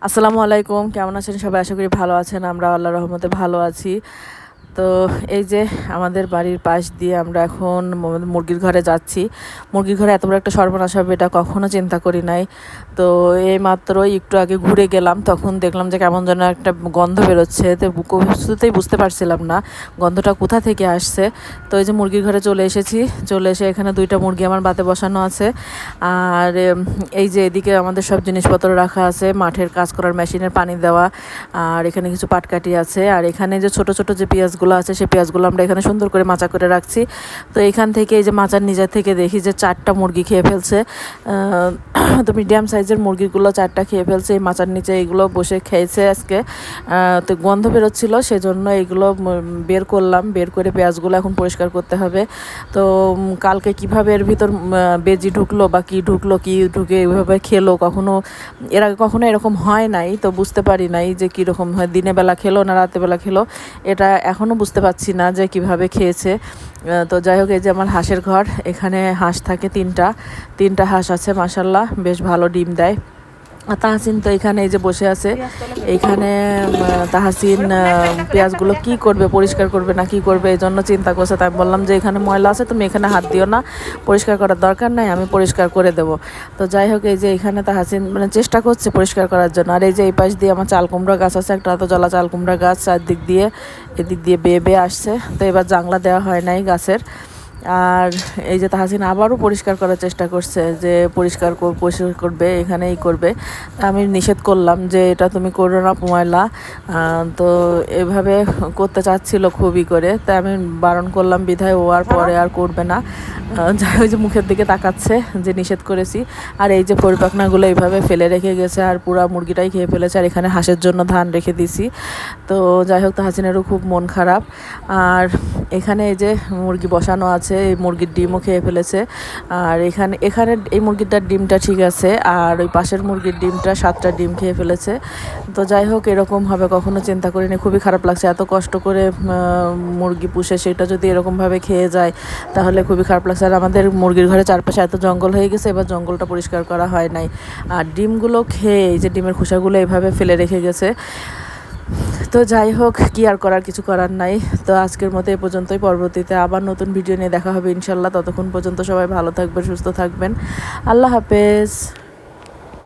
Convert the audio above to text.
আসসালামু আলাইকুম, কেমন আছেন সবাই? আশা করি ভালো আছেন। আমরা আল্লাহর রহমতে ভালো আছি। তো এই যে আমাদের বাড়ির পাশ দিয়ে আমরা এখন মুরগির ঘরে যাচ্ছি। মুরগির ঘরে এত বড় একটা সর্বনাশ হবে এটা কখনো চিন্তা করি নাই। তো এই মাত্রই একটু আগে ঘুরে গেলাম, তখন দেখলাম যে কেমন যেন একটা গন্ধ বেরোচ্ছে। তো কিছুতেই বুঝতে পারছিলাম না গন্ধটা কোথা থেকে আসছে। তো এই যে মুরগির ঘরে চলে এসেছি, চলে এসে এখানে 2টা মুরগি আমার বাতে বসানো আছে। আর এই যে এদিকে আমাদের সব জিনিসপত্র রাখা আছে, মাঠের কাজ করার মেশিনের পানি দেওয়া, আর এখানে কিছু পাটকাঠি আছে। আর এখানে যে ছোট ছোট যে পেঁয়াজগুলো আছে সেই পেঁয়াজগুলো আমরা এখানে সুন্দর করে মাচা করে রাখছি। তো এখান থেকে এই যে মাচার নিচে থেকে দেখি যে 4টা মুরগি খেয়ে ফেলছে। তো মিডিয়াম সাইজের মুরগিগুলো 4টা খেয়ে ফেলছে। এই মাচার নিচে এগুলো বসে খেয়েছে আজকে। তো গন্ধ বেরোচ্ছিল, সেজন্য এগুলো বের করলাম। বের করে পেঁয়াজগুলো এখন পরিষ্কার করতে হবে। তো কালকে কিভাবে এর ভিতর বেজি ঢুকলো বা কি ঢুকলো, কি ঢুকে এইভাবে খেলো, এর আগে কখনো এরকম হয় নাই। তো বুঝতে পারি নাই যে কীরকম হয়, দিনে বেলা খেলো না রাতে বেলা খেলো, এটা এখনও বুঝতে পারছি না যে কিভাবে খেয়েছে। তো যাই হোক, এই যে আমার হাঁসের ঘর, এখানে হাঁস থাকে 3টা হাঁস আছে, মাশাল্লাহ বেশ ভালো ডিম দেয়। আর তাহসিন তো এখানে এই যে বসে আছে। এইখানে তাহসিন পেঁয়াজগুলো কি করবে, পরিষ্কার করবে না কি করবে, এই জন্য চিন্তা করছে। তাই বললাম যে এখানে ময়লা আছে, তুমি এখানে হাত দিও না, পরিষ্কার করার দরকার নাই, আমি পরিষ্কার করে দেবো। তো যাই হোক, এই যে এখানে তাহসিন চেষ্টা করছে পরিষ্কার করার জন্য। আর এই যে এই পাশ দিয়ে আমার চাল কুমড়া গাছ আছে, একটা তো জলা চাল কুমড়া গাছ, চারদিক দিয়ে এদিক দিয়ে বেয়ে বেয়ে আসছে। তো এবার জাংলা দেওয়া হয় নাই গাছের। আর এই যে তাহসিন আবারও পরিষ্কার করার চেষ্টা করছে, যে পরিষ্কার করবে, এখানেই করবে। আমি নিষেধ করলাম যে এটা তুমি করো না ময়লা। তো এভাবে করতে চাচ্ছিল খুবই করে, তাই আমি বারণ করলাম, বিধায় ও আর পরে আর করবে না। যাই ওই যে মুখের দিকে তাকাচ্ছে যে নিষেধ করেছি। আর এই যে পরিপাকনাগুলো এইভাবে ফেলে রেখে গেছে, আর পুরা মুরগিটাই খেয়ে ফেলেছে। আর এখানে হাঁসের জন্য ধান রেখে দিছি। তো যাই হোক, তাহসিনেরও খুব মন খারাপ। আর এখানে এই যে মুরগি বসানো আছে, এই মুরগির ডিমও খেয়ে ফেলেছে। আর এখানে এই মুরগিটার ডিমটা ঠিক আছে, আর ওই পাশের মুরগির ডিমটা 7টা ডিম খেয়ে ফেলেছে। তো যাই হোক, এরকম হবে কখনো চিন্তা করিনি, খুবই খারাপ লাগছে। এত কষ্ট করে মুরগি পুষে সেটা যদি এরকমভাবে খেয়ে যায় তাহলে খুবই খারাপ লাগছে। আর আমাদের মুরগির ঘরে চারপাশে এত জঙ্গল হয়ে গেছে, এবার জঙ্গলটা পরিষ্কার করা হয় নাই। আর ডিমগুলো খেয়ে এই যে ডিমের খোসাগুলো এইভাবে ফেলে রেখে গেছে। তো যাই হোক, কি আর করার, কিছু করার নাই। তো আজকের মতো এ পর্যন্তই। পরবর্তীতে আবার নতুন ভিডিও নিয়ে দেখা হবে ইনশাল্লাহ। ততক্ষণ পর্যন্ত সবাই ভালো থাকবেন, সুস্থ থাকবেন। আল্লাহ হাফেজ।